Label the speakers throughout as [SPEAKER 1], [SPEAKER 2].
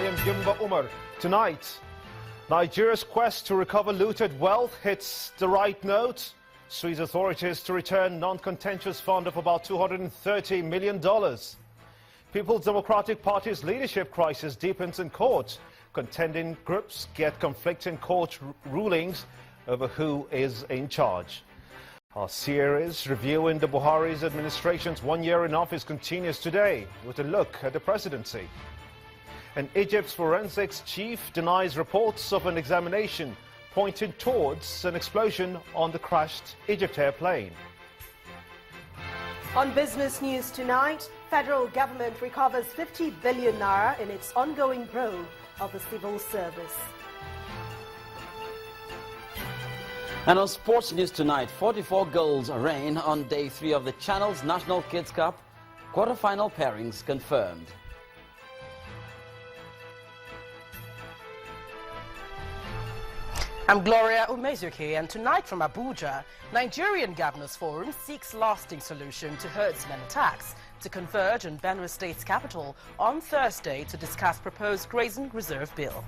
[SPEAKER 1] am Gimba Umar. Tonight, Nigeria's quest to recover looted wealth hits the right note. Swiss authorities to return non-contentious fund of about $230 million. People's Democratic Party's leadership crisis deepens in court. Contending groups get conflicting court rulings over who is in charge. Our series reviewing the Buhari's administration's 1 year in office continues today with a look at the presidency. And Egypt's forensics chief denies reports of an examination pointing towards an explosion on the crashed Egypt airplane.
[SPEAKER 2] On business news tonight, federal government recovers 50 billion naira in its ongoing probe of the civil service.
[SPEAKER 3] And on sports news tonight, 44 goals reign on day 3 of the Channel's National Kids Cup. Quarter-final pairings confirmed.
[SPEAKER 4] I'm Gloria Umezuki, and tonight from Abuja, Nigerian Governors Forum seeks lasting solution to herdsmen attacks to converge in Benue State's capital on Thursday to discuss proposed grazing reserve bill.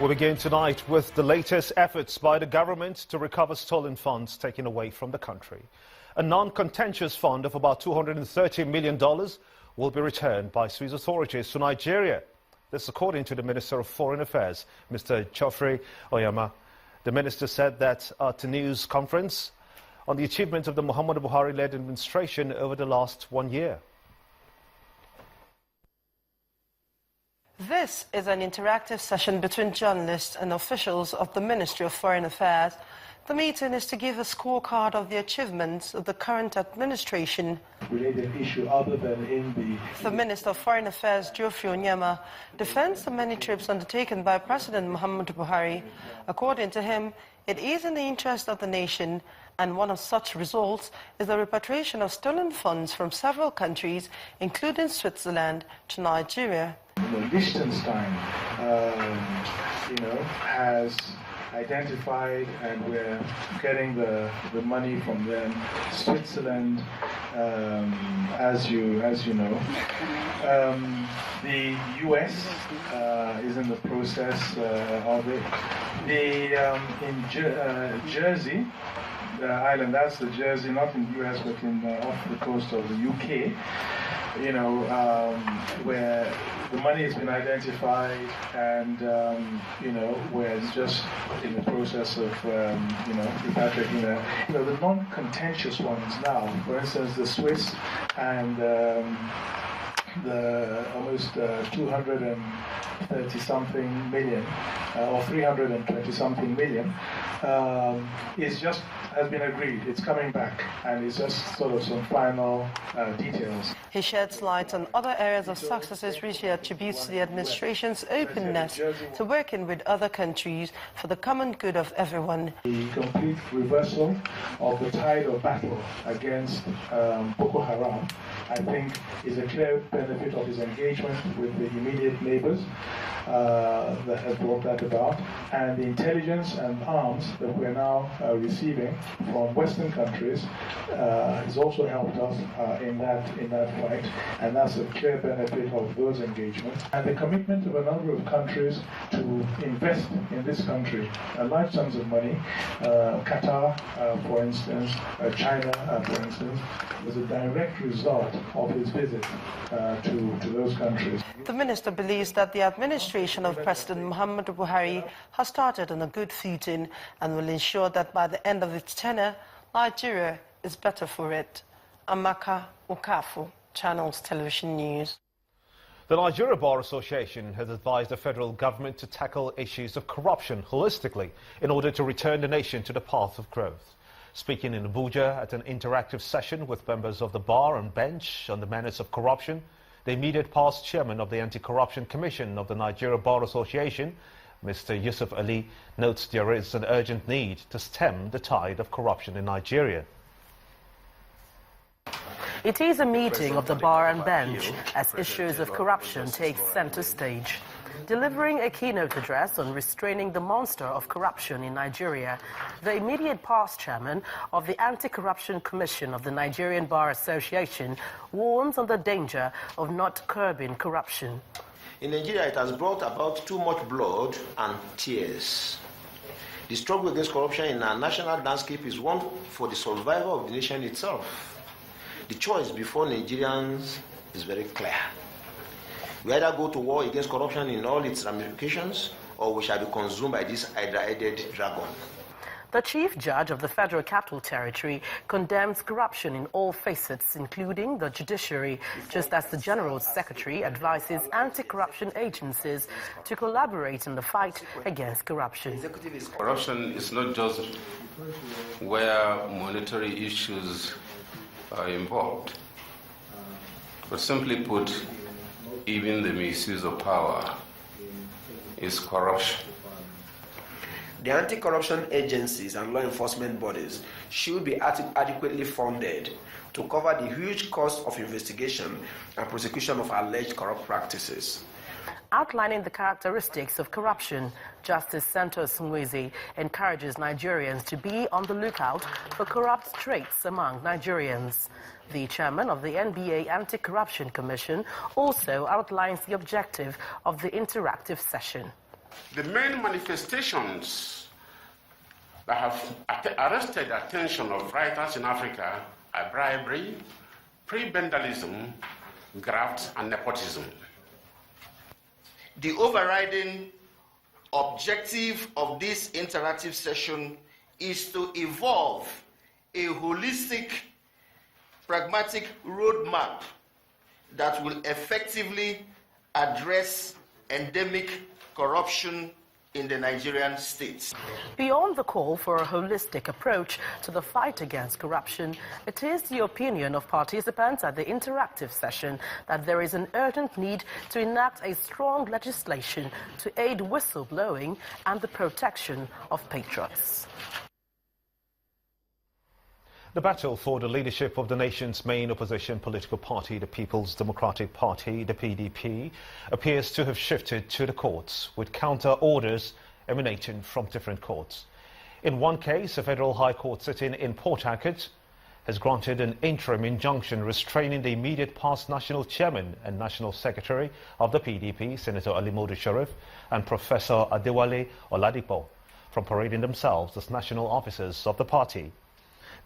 [SPEAKER 1] We begin tonight with the latest efforts by the government to recover stolen funds taken away from the country. A non-contentious fund of about $230 million will be returned by Swiss authorities to Nigeria. This according to the Minister of Foreign Affairs, Mr. Geoffrey Oyama. The minister said that at a news conference on the achievements of the Muhammadu Buhari-led administration over the last 1 year.
[SPEAKER 5] This is an interactive session between journalists and officials of the Ministry of Foreign Affairs. The meeting is to give a scorecard of the achievements of the current administration.
[SPEAKER 6] Related issue other than in
[SPEAKER 5] the Minister of Foreign Affairs, Geoffrey Onyema, defends the many trips undertaken by President Muhammadu Buhari. According to him, it is in the interest of the nation, and one of such results is the repatriation of stolen funds from several countries, including Switzerland, to Nigeria.
[SPEAKER 6] Liechtenstein, has identified, and we're getting the money from them. Switzerland, as you know, the U.S. is in the process of it. In Jersey, the island, that's the Jersey, not in the U.S. but off the coast of the U.K. Where the money has been identified, and we're just in the process of repatriating the non-contentious ones now. For instance, the Swiss and the almost 230-something million or 320-something million has been agreed. It's coming back, and it's just sort of some final details.
[SPEAKER 5] He sheds light on other areas of successes which he attributes to the administration's openness to working with other countries for the common good of everyone.
[SPEAKER 6] The complete reversal of the tide of battle against Boko Haram, I think, is a clear benefit of his engagement with the immediate neighbors that has brought that about, and the intelligence and arms that we're now receiving from Western countries has also helped us in that fight, and that's a clear benefit of those engagements. And the commitment of a number of countries to invest in this country large sums of money, Qatar, for instance, China, for instance, was a direct result of his visit to those countries.
[SPEAKER 5] The minister believes that the administration of President Muhammadu Buhari has started on a good footing and will ensure that by the end of its tenure, Nigeria is better for it. Amaka Okafu, Channels Television News.
[SPEAKER 1] The Nigeria Bar Association has advised the federal government to tackle issues of corruption holistically in order to return the nation to the path of growth. Speaking in Abuja at an interactive session with members of the bar and bench on the menace of corruption, the immediate past chairman of the Anti-Corruption Commission of the Nigeria Bar Association, Mr. Yusuf Ali, notes there is an urgent need to stem the tide of corruption in Nigeria.
[SPEAKER 4] It is a meeting of the bar and bench as issues of corruption take center stage. Delivering a keynote address on restraining the monster of corruption in Nigeria, the immediate past chairman of the Anti-Corruption Commission of the Nigerian Bar Association warns on the danger of not curbing corruption.
[SPEAKER 7] In Nigeria, it has brought about too much blood and tears. The struggle against corruption in our national landscape is one for the survival of the nation itself. The choice before Nigerians is very clear. We either go to war against corruption in all its ramifications, or we shall be consumed by this hydra-headed dragon.
[SPEAKER 4] The Chief Judge of the Federal Capital Territory condemns corruption in all facets, including the judiciary, just as the General Secretary advises anti-corruption agencies to collaborate in the fight against corruption.
[SPEAKER 8] Corruption is not just where monetary issues are involved, but simply put, even the misuse of power is corruption.
[SPEAKER 9] The anti-corruption agencies and law enforcement bodies should be adequately funded to cover the huge cost of investigation and prosecution of alleged corrupt practices.
[SPEAKER 4] Outlining the characteristics of corruption, Justice Santos Nweze encourages Nigerians to be on the lookout for corrupt traits among Nigerians. The chairman of the NBA Anti-Corruption Commission also outlines the objective of the interactive session.
[SPEAKER 10] The main manifestations that have arrested the attention of writers in Africa are bribery, prebendalism, graft, and nepotism.
[SPEAKER 7] The overriding objective of this interactive session is to evolve a holistic, pragmatic roadmap that will effectively address endemic corruption in the Nigerian state.
[SPEAKER 4] Beyond the call for a holistic approach to the fight against corruption, it is the opinion of participants at the interactive session that there is an urgent need to enact a strong legislation to aid whistleblowing and the protection of patriots.
[SPEAKER 1] The battle for the leadership of the nation's main opposition political party, the People's Democratic Party, the PDP, appears to have shifted to the courts, with counter orders emanating from different courts. In one case, a federal high court sitting in Port Harcourt has granted an interim injunction restraining the immediate past national chairman and national secretary of the PDP, Senator Ali Modu Sharif, and Professor Adewale Oladipo, from parading themselves as national officers of the party.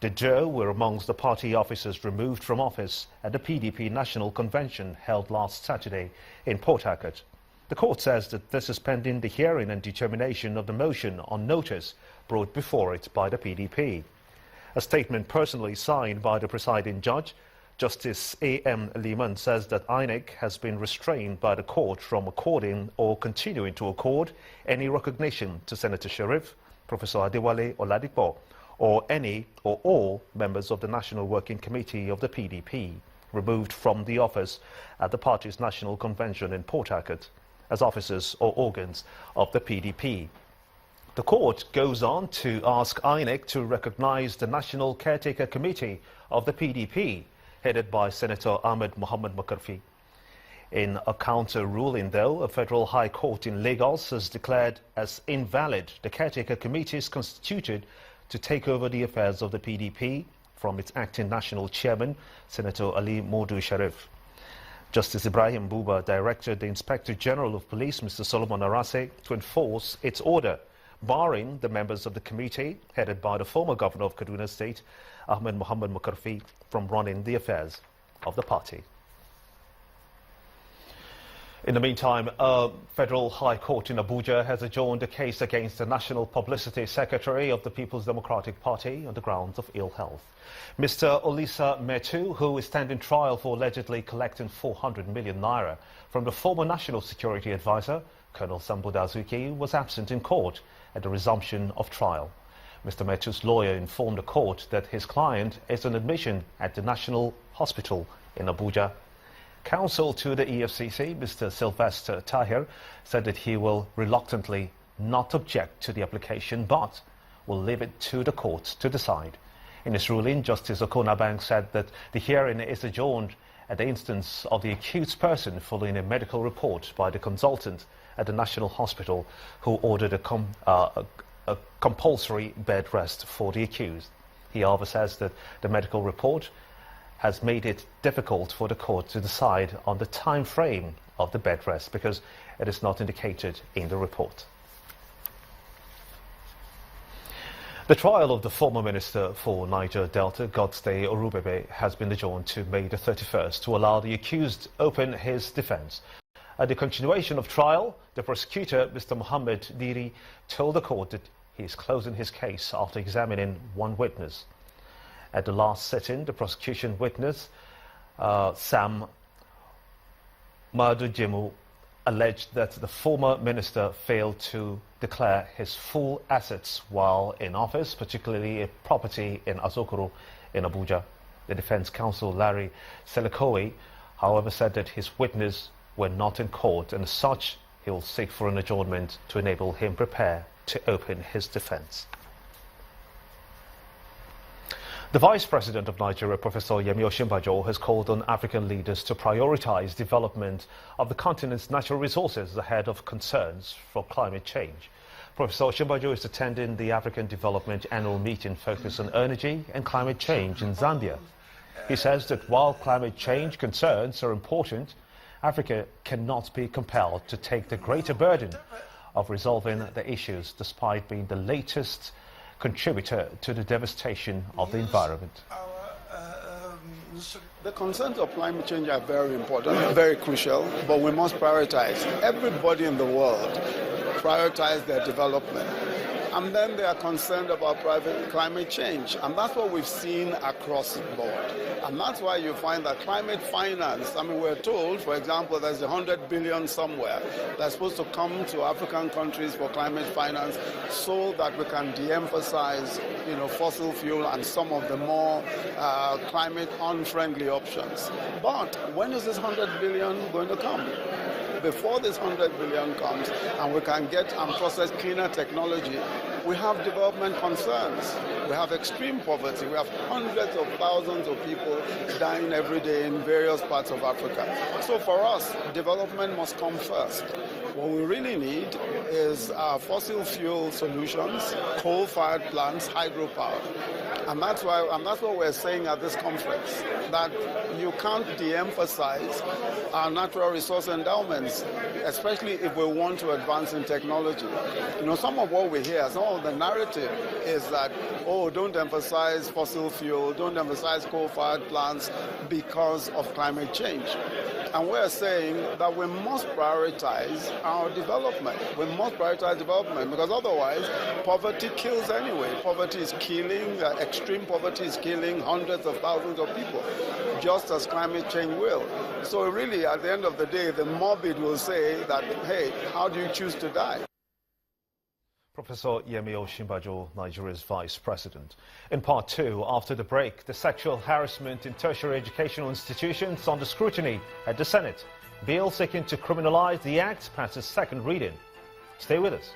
[SPEAKER 1] The duo were amongst the party officers removed from office at the PDP National Convention held last Saturday in Port Harcourt. The court says that this is pending the hearing and determination of the motion on notice brought before it by the PDP. A statement personally signed by the presiding judge, Justice A.M. Liman, says that INEC has been restrained by the court from according or continuing to accord any recognition to Senator Sharif, Professor Adewale Oladipo, or any or all members of the National Working Committee of the PDP removed from the office at the party's National Convention in Port Harcourt as officers or organs of the PDP. The court goes on to ask INEC to recognize the National Caretaker Committee of the PDP, headed by Senator Ahmed Mohamed Makarfi. In a counter ruling, though, a federal high court in Lagos has declared as invalid the Caretaker Committee is constituted to take over the affairs of the PDP from its acting national chairman, Senator Ali Modu Sharif. Justice Ibrahim Buba directed the Inspector General of Police, Mr. Solomon Arase, to enforce its order, barring the members of the committee, headed by the former governor of Kaduna State, Ahmed Mohamed Makarfi, from running the affairs of the party. In the meantime, a federal high court in Abuja has adjourned a case against the National Publicity Secretary of the People's Democratic Party on the grounds of ill health. Mr. Olisa Metu, who is standing trial for allegedly collecting 400 million naira from the former National Security Advisor, Colonel Sambo Dazuki, was absent in court at the resumption of trial. Mr. Metu's lawyer informed the court that his client is on admission at the National Hospital in Abuja. Counsel to the EFCC, Mr. Sylvester Tahir, said that he will reluctantly not object to the application, but will leave it to the court to decide. In his ruling, Justice Okonabang said that the hearing is adjourned at the instance of the accused person following a medical report by the consultant at the National Hospital who ordered a compulsory bed rest for the accused. He, however, says that the medical report has made it difficult for the court to decide on the time frame of the bed rest because it is not indicated in the report. The trial of the former Minister for Niger Delta, Godstay Orubebe, has been adjourned to May the 31st to allow the accused open his defense. At the continuation of trial, the prosecutor, Mr. Mohammed Diri, told the court that he is closing his case after examining one witness. At the last sitting, the prosecution witness, Sam Madujimu, alleged that the former minister failed to declare his full assets while in office, particularly a property in Azokoro in Abuja. The defense counsel, Larry Selikowe, however, said that his witness were not in court, and as such, he will seek for an adjournment to enable him prepare to open his defense. The Vice President of Nigeria, Professor Yemi Osinbajo, has called on African leaders to prioritize development of the continent's natural resources ahead of concerns for climate change. Professor Osinbajo is attending the African Development Annual Meeting focused on energy and climate change in Zambia. He says that while climate change concerns are important, Africa cannot be compelled to take the greater burden of resolving the issues despite being the latest contributor to the devastation of the environment.
[SPEAKER 11] The concerns of climate change are very important, very crucial, but we must prioritize. Everybody in the world prioritize their development. And then they are concerned about private climate change. And that's what we've seen across the board. And that's why you find that climate finance, we're told, for example, there's 100 billion somewhere that's supposed to come to African countries for climate finance so that we can de-emphasize, fossil fuel and some of the more climate unfriendly options. But when is this 100 billion going to come? Before this 100 billion comes and we can get and process cleaner technology, we have development concerns. We have extreme poverty. We have hundreds of thousands of people dying every day in various parts of Africa. So for us, development must come first. What we really need is fossil fuel solutions, coal-fired plants, hydropower. And that's what we're saying at this conference, that you can't de-emphasize our natural resource endowments, especially if we want to advance in technology. Some of what we hear, some of the narrative is that, don't emphasize fossil fuel, don't emphasize coal-fired plants because of climate change. And we're saying that we must prioritize our development. We must prioritize development because otherwise poverty kills anyway. Poverty is killing, extreme poverty is killing hundreds of thousands of people, just as climate change will. So really, at the end of the day, the morbid will say that, hey, how do you choose to die?
[SPEAKER 1] Professor Yemi Osinbajo, Nigeria's Vice President. In part two, after the break, the sexual harassment in tertiary educational institutions under scrutiny at the Senate. Bill seeking to criminalize the act passes second reading. Stay with us.